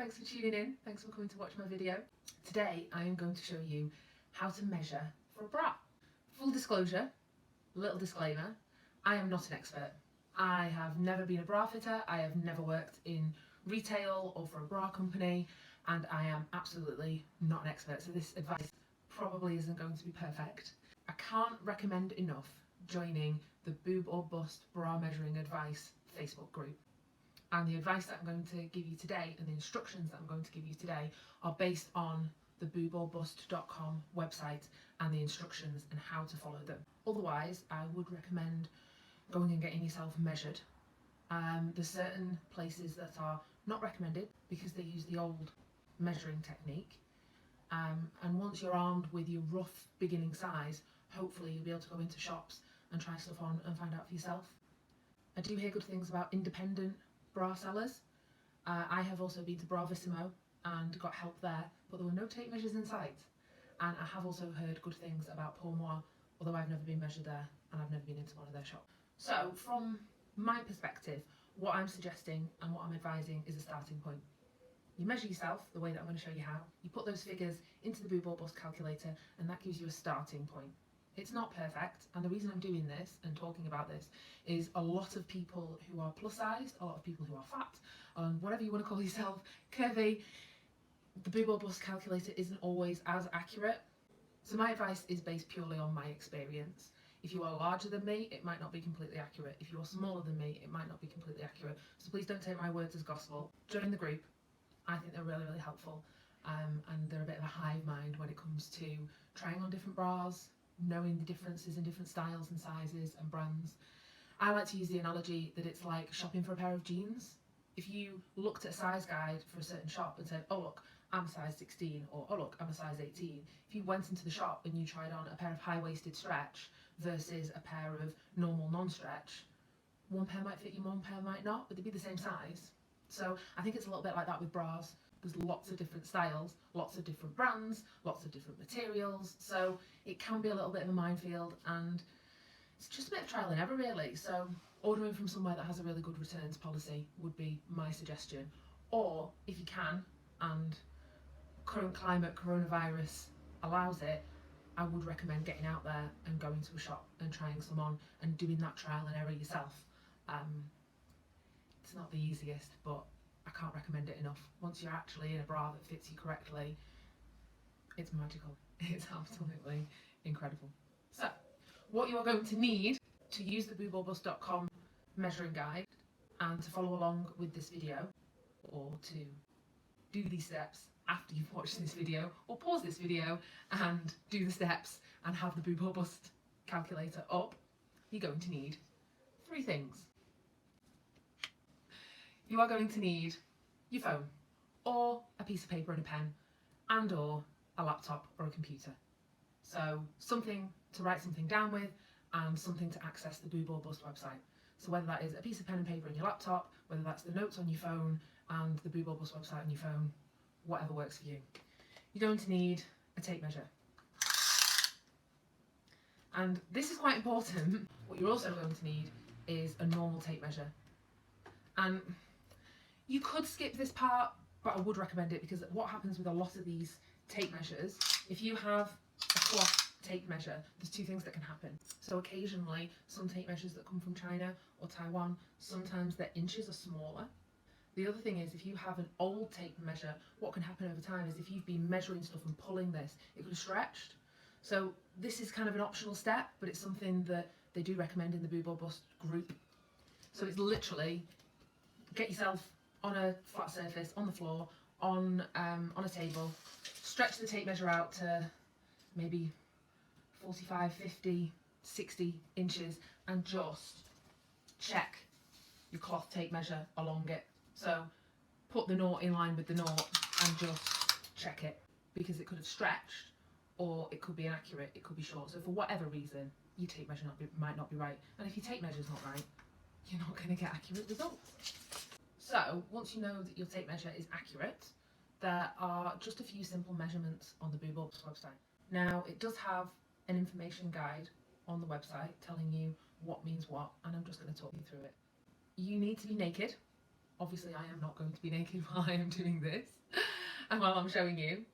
Thanks for tuning in. Thanks for coming to watch my video. Today I am going to show you how to measure for a bra. Full disclosure, little disclaimer, I am not an expert. I have never been a bra fitter, I have never worked in retail or for a bra company, and I am absolutely not an expert, so this advice probably isn't going to be perfect. I can't recommend enough joining the Boob or Bust Bra Measuring Advice Facebook group. And the advice that I'm going to give you today and the instructions that I'm going to give you today are based on the booborbust.com website and the instructions and how to follow them. Otherwise, I would recommend going and getting yourself measured. There's certain places that are not recommended because they use the old measuring technique. And once you're armed with your rough beginning size, hopefully you'll be able to go into shops and try stuff on and find out for yourself. I do hear good things about independent bra sellers. I have also been to Bravissimo and got help there, but there were no tape measures in sight. And I have also heard good things about Pour Moi, although I've never been measured there and I've never been into one of their shops. So from my perspective, what I'm suggesting and what I'm advising is a starting point. You measure yourself the way that I'm going to show you how. You put those figures into the Boob or Bust calculator and that gives you a starting point. It's not perfect, and the reason I'm doing this and talking about this is a lot of people who are plus sized, a lot of people who are fat, whatever you want to call yourself, curvy, the Boob or Bust calculator isn't always as accurate. So my advice is based purely on my experience. If you are larger than me, it might not be completely accurate. If you are smaller than me, it might not be completely accurate. So please don't take my words as gospel. Join the group. I think they're really, really helpful. And they're a bit of a hive mind when it comes to trying on different bras, knowing the differences in different styles and sizes and brands. I like to use the analogy that it's like shopping for a pair of jeans. If you looked at a size guide for a certain shop and said, oh look, I'm a size 16, or oh look, I'm a size 18. If you went into the shop and you tried on a pair of high-waisted stretch versus a pair of normal non-stretch, one pair might fit you, one pair might not, but they'd be the same size. So I think it's a little bit like that with bras. There's lots of different styles, lots of different brands, lots of different materials, so it can be a little bit of a minefield, and it's just a bit of trial and error really. So ordering from somewhere that has a really good returns policy would be my suggestion. Or if you can, and current climate, coronavirus allows it, I would recommend getting out there and going to a shop and trying some on and doing that trial and error yourself. It's not the easiest, but I can't recommend it enough. Once you're actually in a bra that fits you correctly, it's magical. It's absolutely incredible. So, what you are going to need to use the booborbust.com measuring guide and to follow along with this video, or to do these steps after you've watched this video, or pause this video and do the steps and have the Boob or Bust calculator up, you're going to need three things. You are going to need your phone, or a piece of paper and a pen, and or a laptop or a computer. So something to write something down with and something to access the Boob or Bust website. So whether that is a piece of pen and paper in your laptop, whether that's the notes on your phone and the Boob or Bust website on your phone, whatever works for you. You're going to need a tape measure. And this is quite important. What you're also going to need is a normal tape measure. And you could skip this part, but I would recommend it, because what happens with a lot of these tape measures, if you have a cloth tape measure, there's two things that can happen. So occasionally, some tape measures that come from China or Taiwan, sometimes their inches are smaller. The other thing is, if you have an old tape measure, what can happen over time is if you've been measuring stuff and pulling this, it could have stretched. So this is kind of an optional step, but it's something that they do recommend in the Boob or Bust group. So it's literally, get yourself on a flat surface, on the floor, on a table, stretch the tape measure out to maybe 45, 50, 60 inches, and just check your cloth tape measure along it. So put the nought in line with the nought and just check it, because it could have stretched, or it could be inaccurate, it could be short. So for whatever reason, your tape measure might not be right. And if your tape measure is not right, you're not going to get accurate results. So once you know that your tape measure is accurate, there are just a few simple measurements on the Boob or Bust website. Now, it does have an information guide on the website telling you what means what, and I'm just going to talk you through it. You need to be naked Obviously I am not going to be naked while I am doing this and while I'm showing you.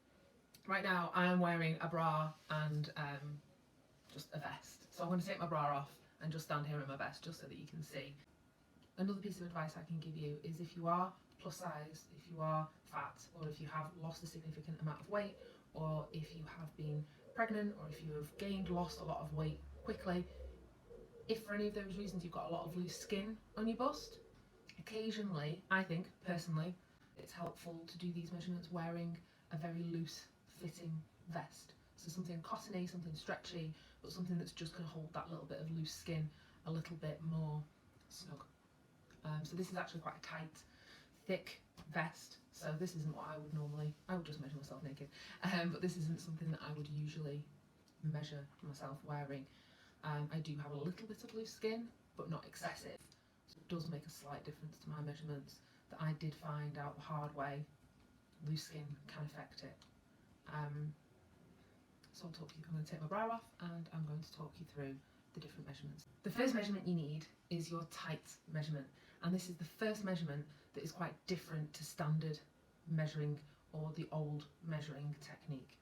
Right now I am wearing a bra and just a vest. So I'm going to take my bra off and just stand here in my vest just so that you can see. Another piece of advice I can give you is if you are plus size, if you are fat, or if you have lost a significant amount of weight, or if you have been pregnant, or if you have lost a lot of weight quickly, if for any of those reasons you've got a lot of loose skin on your bust, occasionally, I think, personally, it's helpful to do these measurements wearing a very loose fitting vest. So something cottony, something stretchy, but something that's just going to hold that little bit of loose skin a little bit more snug. So this is actually quite a tight, thick vest. So this isn't what I would just measure myself naked. But this isn't something that I would usually measure myself wearing. I do have a little bit of loose skin, but not excessive. So it does make a slight difference to my measurements that I did find out the hard way. Loose skin can affect it. So I'm going to take my bra off and I'm going to talk you through the different measurements. The first measurement you need is your tight measurement, and this is the first measurement that is quite different to standard measuring or the old measuring technique.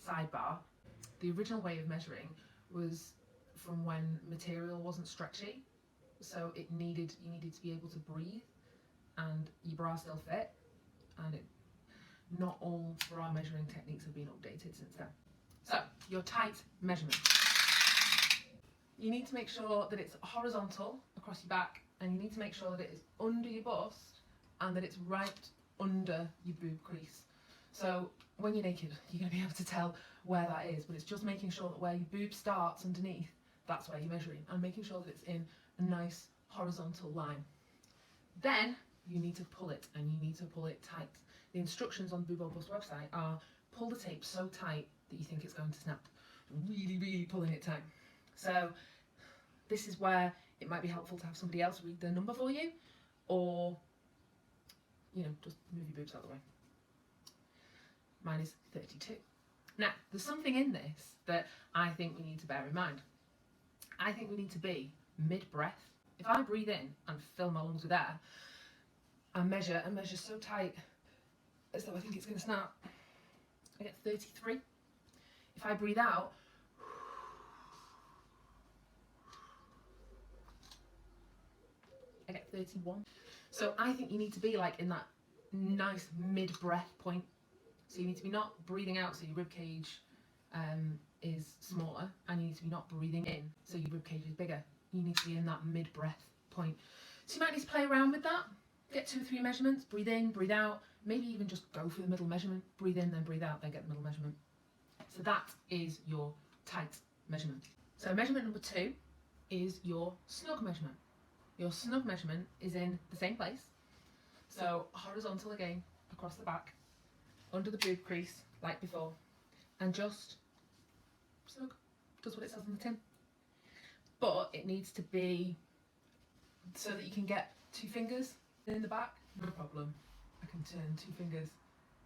Sidebar, the original way of measuring was from when material wasn't stretchy, so you needed to be able to breathe and your bra still fit, and not all bra measuring techniques have been updated since then. So, your tight measurement. You need to make sure that it's horizontal across your back, and you need to make sure that it is under your bust and that it's right under your boob crease. So when you're naked, you're going to be able to tell where that is, but it's just making sure that where your boob starts underneath, that's where you're measuring, and making sure that it's in a nice horizontal line. Then you need to pull it, and you need to pull it tight. The instructions on the Boob or Bust website are pull the tape so tight that you think it's going to snap. Really, really pulling it tight. So this is where it might be helpful to have somebody else read the number for you, or, you know, just move your boobs out of the way. Mine is 32. Now, there's something in this that I think we need to bear in mind. I think we need to be mid-breath. If I breathe in and fill my lungs with air, and measure so tight as though I think it's going to snap, I get 33. If I breathe out, I get 31. So I think you need to be like in that nice mid-breath point. So you need to be not breathing out so your ribcage is smaller, and you need to be not breathing in so your ribcage is bigger. You need to be in that mid-breath point. So you might need to play around with that. Get 2 or 3 measurements, breathe in, breathe out, maybe even just go for the middle measurement, breathe in, then breathe out, then get the middle measurement. So that is your tight measurement. So measurement number 2 is your snug measurement. Your snug measurement is in the same place. So horizontal again, across the back, under the boob crease, like before, and just snug, does what it says on the tin. But it needs to be so that you can get 2 fingers in the back, no problem. I can turn 2 fingers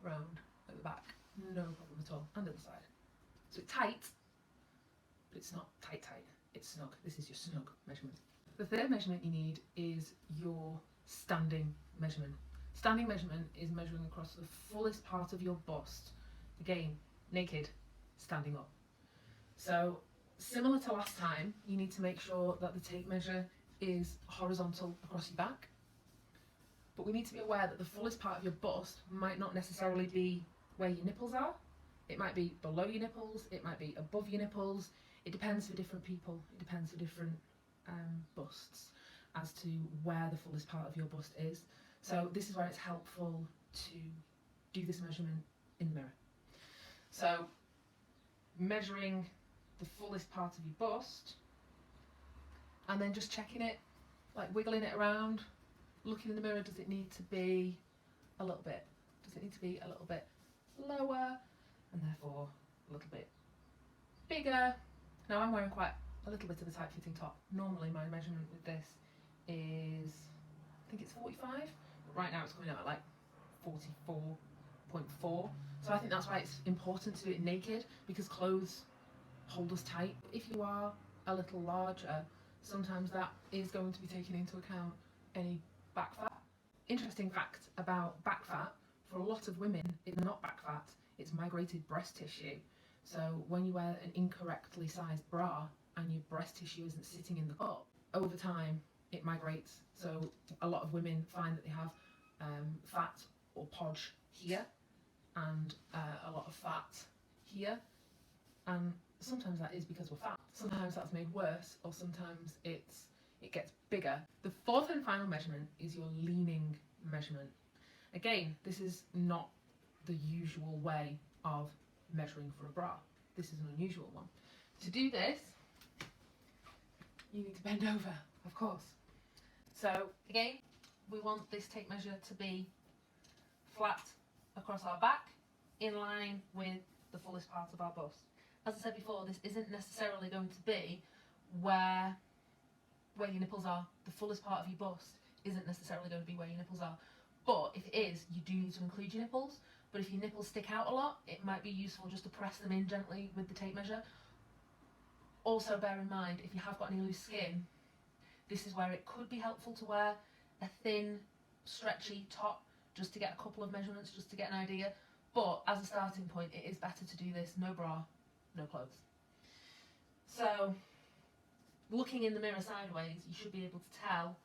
round at the back, no problem at all, and at the side. So it's tight, but it's not tight, it's snug. This is your snug measurement. The third measurement you need is your standing measurement. Standing measurement is measuring across the fullest part of your bust. Again, naked, standing up. So similar to last time, you need to make sure that the tape measure is horizontal across your back. But we need to be aware that the fullest part of your bust might not necessarily be where your nipples are. It might be below your nipples, it might be above your nipples. It depends for different people, it depends for different busts as to where the fullest part of your bust is. So this is where it's helpful to do this measurement in the mirror. So measuring the fullest part of your bust, and then just checking it, like wiggling it around, looking in the mirror. Does it need to be a little bit? Does it need to be a little bit lower, and therefore a little bit bigger? Now I'm wearing quite a little bit of a tight fitting top. Normally my measurement with this is, I think it's 45, but right now it's coming out at like 44.4. So I think that's why it's important to do it naked, because clothes hold us tight. If you are a little larger, sometimes that is going to be taken into account any back fat. Interesting fact about back fat, for a lot of women it's not back fat, it's migrated breast tissue. So when you wear an incorrectly sized bra and your breast tissue isn't sitting in the cup, over time it migrates. So a lot of women find that they have fat or podge here and a lot of fat here, and sometimes that is because we're fat. Sometimes that's made worse, or sometimes it gets bigger. The fourth and final measurement is your leaning measurement. Again, this is not the usual way of measuring for a bra. This is an unusual one. To do this, you need to bend over, of course. So again, we want this tape measure to be flat across our back, in line with the fullest part of our bust. As I said before, this isn't necessarily going to be where your nipples are. The fullest part of your bust isn't necessarily going to be where your nipples are. But if it is, you do need to include your nipples. But if your nipples stick out a lot, it might be useful just to press them in gently with the tape measure. Also bear in mind, if you have got any loose skin, this is where it could be helpful to wear a thin, stretchy top just to get a couple of measurements, just to get an idea. But as a starting point, it is better to do this no bra, no clothes. So looking in the mirror sideways, you should be able to tell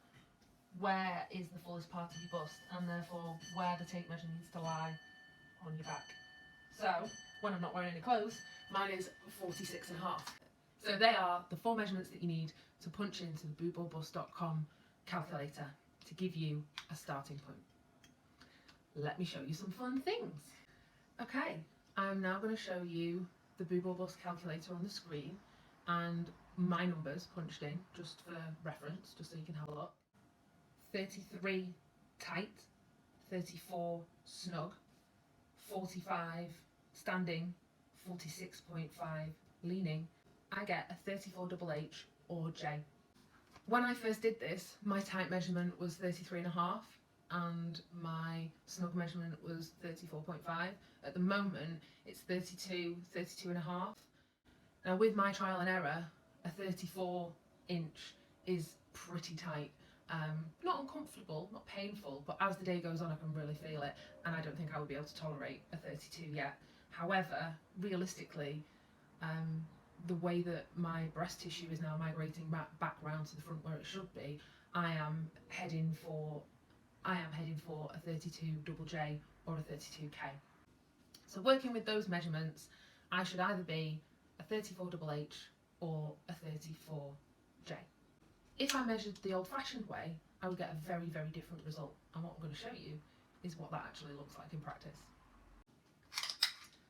where is the fullest part of your bust, and therefore where the tape measure needs to lie on your back. So when I'm not wearing any clothes, mine is 46.5. So they are the 4 measurements that you need to punch into the boob calculator to give you a starting point. Let me show you some fun things. Okay, I'm now going to show you the Boob calculator on the screen and my numbers punched in, just for reference, just so you can have a look. 33 tight, 34 snug, 45 standing, 46.5 leaning. I get a 34 double H or J. When I first did this, my tight measurement was 33.5 and my snug measurement was 34.5. At the moment, it's 32, 32.5. Now with my trial and error, a 34 inch is pretty tight. Not uncomfortable, not painful, but as the day goes on I can really feel it, and I don't think I would be able to tolerate a 32 yet. However, realistically, the way that my breast tissue is now migrating back round to the front where it should be, I am heading for a 32 double J or a 32K. So working with those measurements, I should either be a 34 double H or a 34J. If I measured the old-fashioned way, I would get a very, very different result. And what I'm going to show you is what that actually looks like in practice.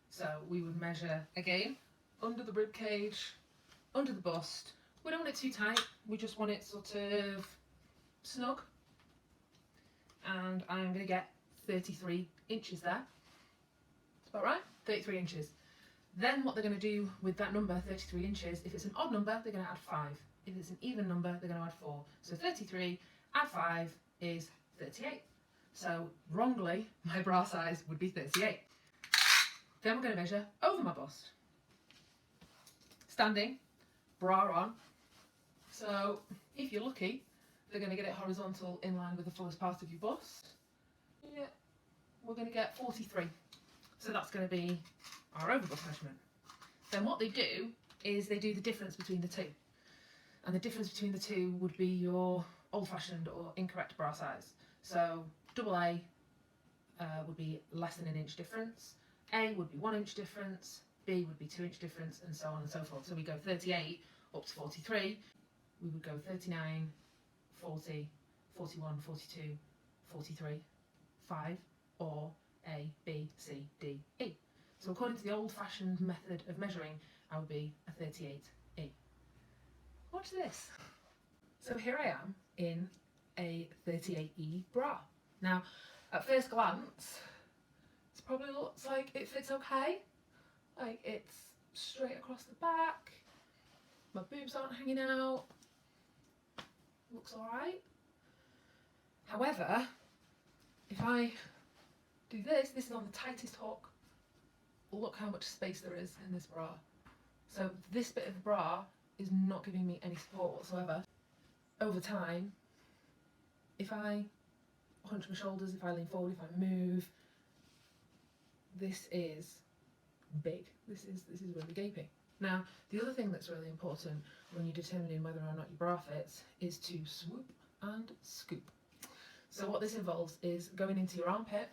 So we would measure, again, under the rib cage, under the bust. We don't want it too tight, we just want it sort of snug. And I'm going to get 33 inches there. That's about right, 33 inches. Then what they're going to do with that number, 33 inches, if it's an odd number, they're going to add 5. If it's an even number, they're going to add 4. So 33 add 5 is 38. So wrongly, my bra size would be 38. Then we're going to measure over my bust. Standing, bra on. So if you're lucky, they're going to get it horizontal in line with the fullest part of your bust. Yeah, we're going to get 43. So that's going to be our over bust measurement. Then what they do is they do the difference between the two. And the difference between the two would be your old-fashioned or incorrect bra size. So double A would be less than an inch difference, A would be 1 inch difference, B would be 2 inch difference, and so on and so forth. So we go 38 up to 43, we would go 39, 40, 41, 42, 43, 5, or A, B, C, D, E. So according to the old-fashioned method of measuring, I would be a 38E. Watch this. So here I am in a 38E bra. Now, at first glance, it probably looks like it fits okay. Like it's straight across the back, my boobs aren't hanging out, looks alright. However, if I do this is on the tightest hook. Look how much space there is in this bra. So this bit of the bra is not giving me any support whatsoever. Over time, if I hunch my shoulders, if I lean forward, if I move, this is big. This is really gaping. Now, the other thing that's really important when you're determining whether or not your bra fits is to swoop and scoop. So what this involves is going into your armpit,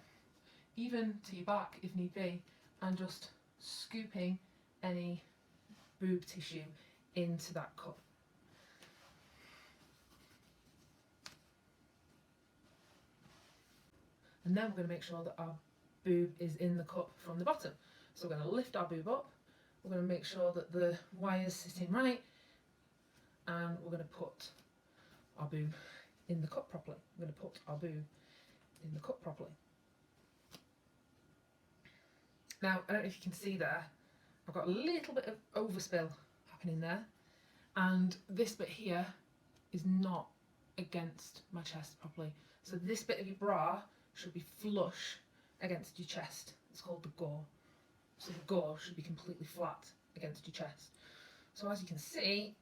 even to your back if need be, and just scooping any boob tissue into that cup. And then we're going to make sure that our boob is in the cup from the bottom. So we're going to lift our boob up, we're going to make sure that the wire's sitting right, and we're going to put our boob in the cup properly. We're going to put our boob in the cup properly. Now, I don't know if you can see there, I've got a little bit of overspill happening there, and this bit here is not against my chest properly. So this bit of your bra should be flush against your chest. It's called the gore. So the gore should be completely flat against your chest. So as you can see,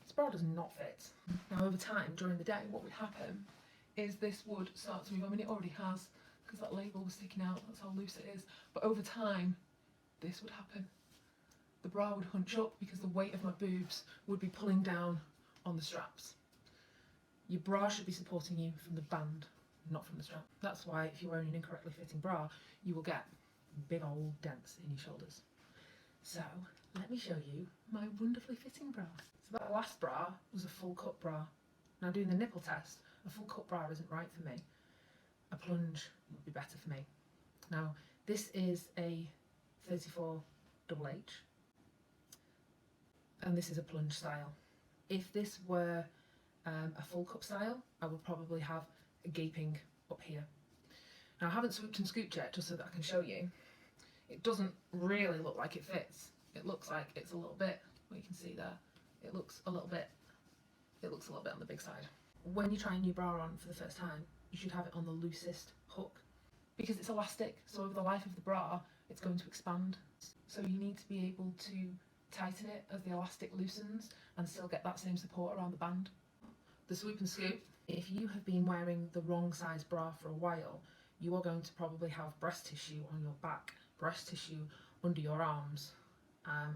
this bra does not fit. Now over time, during the day, what would happen is this would start to move. I mean, it already has, because that label was sticking out, that's how loose it is. But over time, this would happen. The bra would hunch up because the weight of my boobs would be pulling down on the straps. Your bra should be supporting you from the band, not from the strap. That's why if you're wearing an incorrectly fitting bra, you will get big old dents in your shoulders. So let me show you my wonderfully fitting bra. So that last bra was a full cup bra. Now doing the nipple test, a full cup bra isn't right for me. A plunge would be better for me. Now this is a 34 HH, and this is a plunge style. If this were a full cup style, I would probably have a gaping up here. Now I haven't swooped and scooped yet, just so that I can show you. It doesn't really look like it fits. It looks like it's a little bit, what you can see there, it looks a little bit on the big side. When you're trying your bra on for the first time, you should have it on the loosest hook, because it's elastic, so over the life of the bra, it's going to expand. So you need to be able to tighten it as the elastic loosens and still get that same support around the band. The swoop and scoop, if you have been wearing the wrong size bra for a while, you are going to probably have breast tissue on your back, breast tissue under your arms,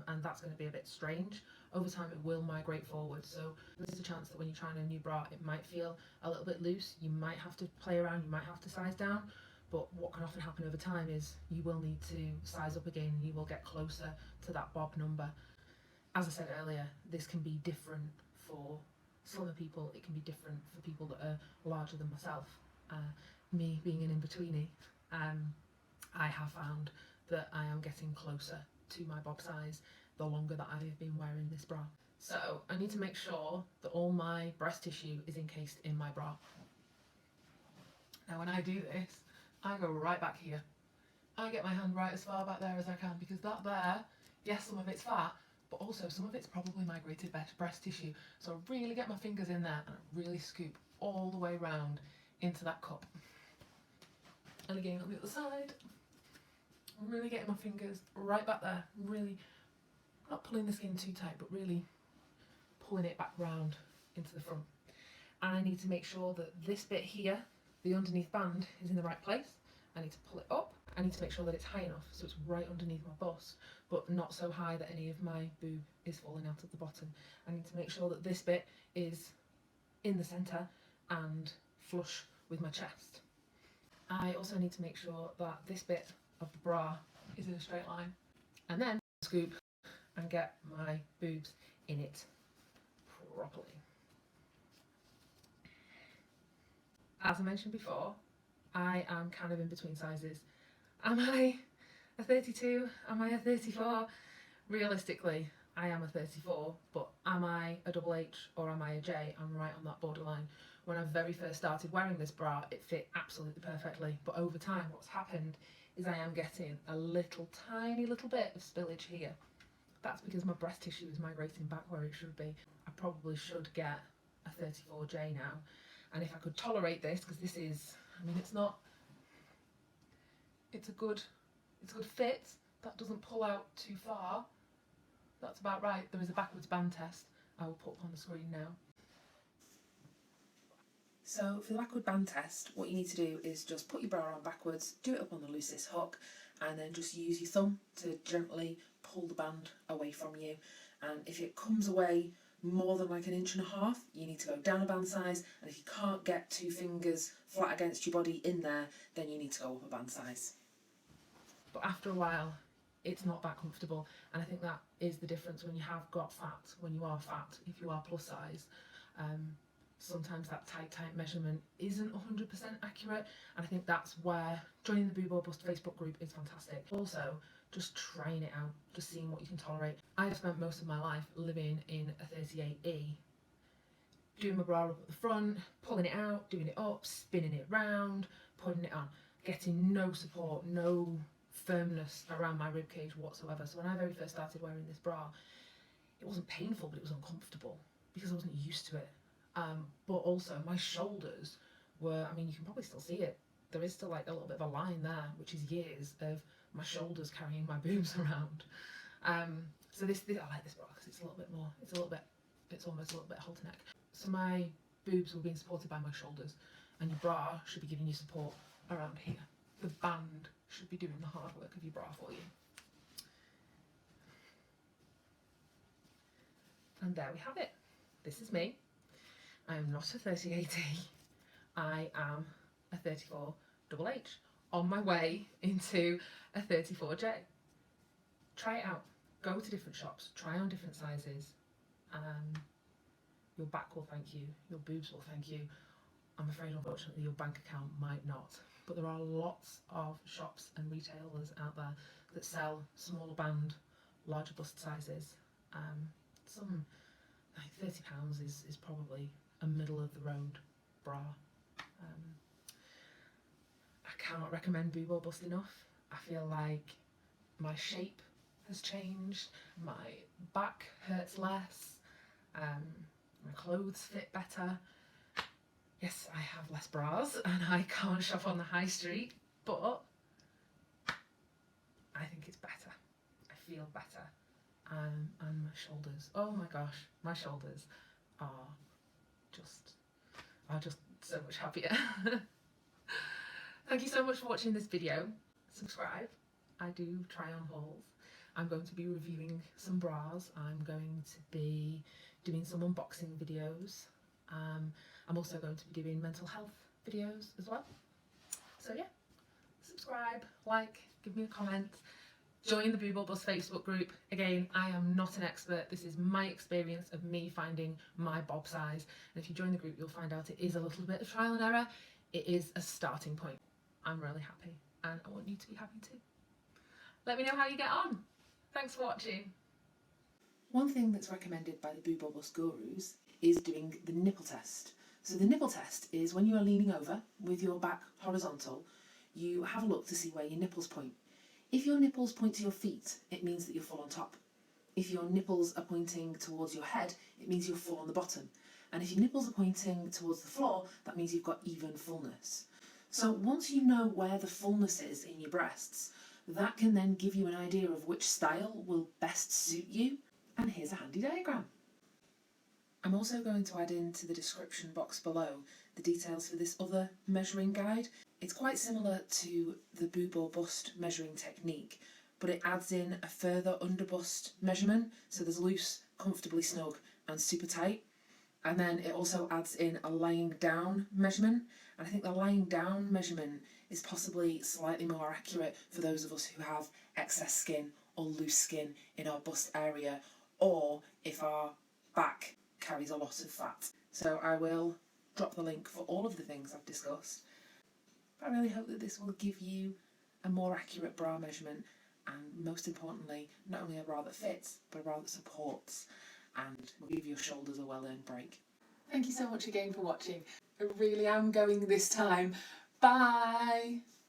and that's going to be a bit strange. Over time it will migrate forward, so there's a chance that when you're trying a new bra it might feel a little bit loose. You might have to play around, you might have to size down, but what can often happen over time is you will need to size up again, you will get closer to that BoB number. As I said earlier, this can be different for slimmer people, it can be different for people that are larger than myself. Me being an in-betweenie, I have found that I am getting closer to my BoB size the longer that I have been wearing this bra. So I need to make sure that all my breast tissue is encased in my bra. Now when I do this, I go right back here. I get my hand right as far back there as I can, because that there, yes, some of it's fat, but also some of it's probably migrated breast tissue. So I really get my fingers in there and I really scoop all the way round into that cup. And again on the other side, I'm really getting my fingers right back there, really not pulling the skin too tight, but really pulling it back round into the front. And I need to make sure that this bit here, the underneath band, is in the right place. I need to pull it up. I need to make sure that it's high enough so it's right underneath my bust, but not so high that any of my boob is falling out at the bottom. I need to make sure that this bit is in the centre and flush with my chest. I also need to make sure that this bit of the bra is in a straight line, and then scoop and get my boobs in it properly. As I mentioned before, I am kind of in between sizes. Am I a 32? Am I a 34? Realistically, I am a 34, but am I a double H or am I a J? I'm right on that borderline. When I very first started wearing this bra, it fit absolutely perfectly, but over time what's happened is I am getting a tiny little bit of spillage here. That's because my breast tissue is migrating back where it should be. I probably should get a 34J now, and if I could tolerate this, because this is, I mean, it's a good fit, that doesn't pull out too far, that's about right. There is a backwards band test I will put up on the screen now. So for the backward band test, what you need to do is just put your bra on backwards, do it up on the loosest hook, and then just use your thumb to gently pull the band away from you. And if it comes away more than like 1.5 inches, you need to go down a band size, and if you can't get 2 fingers flat against your body in there, then you need to go up a band size. But after a while, it's not that comfortable, and I think that is the difference when you have got fat, when you are fat, if you are plus size. Sometimes that tight measurement isn't 100% accurate, and I think that's where joining the Boob or Bust Facebook group is fantastic. Also, just trying it out, just seeing what you can tolerate. I've spent most of my life living in a 38E, doing my bra up at the front, pulling it out, doing it up, spinning it round, putting it on, getting no support, no firmness around my ribcage whatsoever. So when I very first started wearing this bra, it wasn't painful, but it was uncomfortable because I wasn't used to it. But also my shoulders were, I mean, you can probably still see it. There is still like a little bit of a line there, which is years of my shoulders carrying my boobs around. So this I like this bra because it's almost a little bit halter neck. So my boobs were being supported by my shoulders, and your bra should be giving you support around here. The band should be doing the hard work of your bra for you. And there we have it. This is me. I am not a 38E. I am a 34HH on my way into a 34J. Try it out. Go to different shops. Try on different sizes. Your back will thank you. Your boobs will thank you. I'm afraid, unfortunately, your bank account might not. But there are lots of shops and retailers out there that sell smaller band, larger bust sizes. Some like £30 is probably a middle of the road bra. I cannot recommend Boob or Bust enough. I feel like my shape has changed, my back hurts less, my clothes fit better. Yes, I have less bras and I can't shop on the high street, but I think it's better. I feel better. And my shoulders, oh my gosh, my shoulders are just so much happier. Thank you so much for watching this video. Subscribe. I do try on hauls. I'm going to be reviewing some bras. I'm going to be doing some unboxing videos. I'm also going to be doing mental health videos as well. So yeah, subscribe, like, give me a comment. Join the Boob or Bust Facebook group. Again, I am not an expert. This is my experience of me finding my bob size. And if you join the group, you'll find out it is a little bit of trial and error. It is a starting point. I'm really happy, and I want you to be happy too. Let me know how you get on. Thanks for watching. One thing that's recommended by the Boob or Bust gurus is doing the nipple test. So the nipple test is when you are leaning over with your back horizontal, you have a look to see where your nipples point. If your nipples point to your feet, it means that you're full on top. If your nipples are pointing towards your head, it means you're full on the bottom. And if your nipples are pointing towards the floor, that means you've got even fullness. So once you know where the fullness is in your breasts, that can then give you an idea of which style will best suit you. And here's a handy diagram. I'm also going to add into the description box below the details for this other measuring guide. It's quite similar to the Boob or Bust measuring technique, but it adds in a further underbust measurement. So there's loose, comfortably snug and super tight. And then it also adds in a lying down measurement. And I think the lying down measurement is possibly slightly more accurate for those of us who have excess skin or loose skin in our bust area, or if our back carries a lot of fat. So I will drop the link for all of the things I've discussed. I really hope that this will give you a more accurate bra measurement, and most importantly, not only a bra that fits, but a bra that supports and will give your shoulders a well-earned break. Thank you so much again for watching. I really am going this time. Bye!